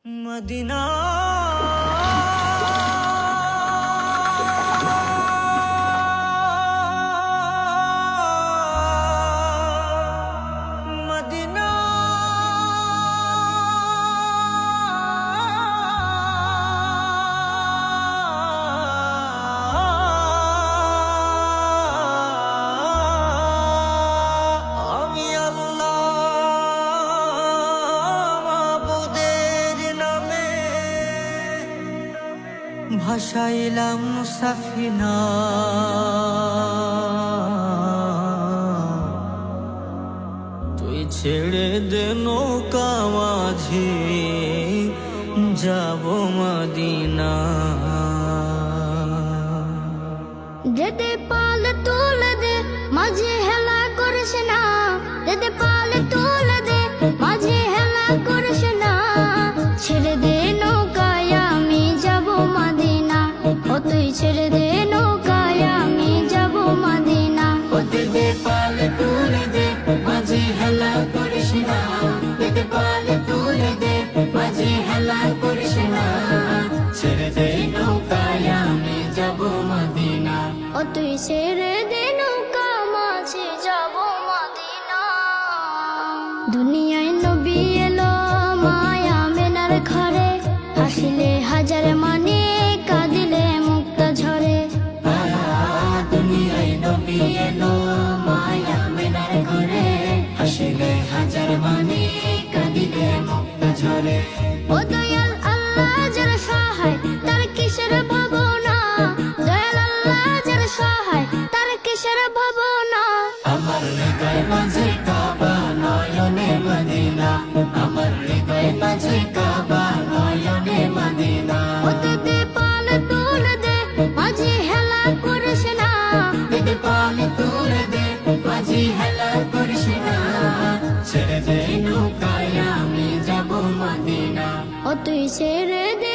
Medina Medina আমি আল্লাহ মাবুদের নামে ভাসাইলাম সাফিনা, তুই ছেড়ে দে নৌকা মাঝি যাব মদিনা। দেদে পালে তুলে দে মাঝে হেলা করিস না, দেদে পালে তুলে দে মাঝে হেলা করিস না। ছেড়ে দে নৌকায় আমি যাব মদিনা, ও তুই ছেড়ে দে নৌকায় আমি যাব মদিনা। ও দেদে পালে তুলে দে মাঝে হেলা করিস না, দেদে পালে তুলে দে মাঝে হেলা করিস না। ছেড়ে দে নৌকায় আমি যাব মদিনা, ও তুই ছেড়ে দে নৌকা মাঝে যাব মদিনা। দুনিয়ায় নবী এলো মায়া মেনার ঘরে, হাসিলে হাজার মানে কাঁদিলে মুক্তা ঝরে। দুনিয়ায় নবী এলো মায়া মেনার ঘরে, হাসিলে হাজার মানে কাঁদিলে মুক্তা ঝরে। ও দয়াল আল্লাহ যার সহায় তার কিসের ভাবনা, দয়াল আল্লাহ যার সহায় তার কিসের ভাবনা। আমার হৃদয় মাঝে কাবা নয়নে মদিনা, আমার হৃদয় মাঝে কাবা নয়নে মদিনা। ও দেদে পালে তুলে দে মাঝে হেলা করিস না, দেদে পালে তুলে দে মাঝি হেলা করিস না। ছেড়ে দে নৌকায় আমি যাব মদিনা, ও তুই ছেড়ে দে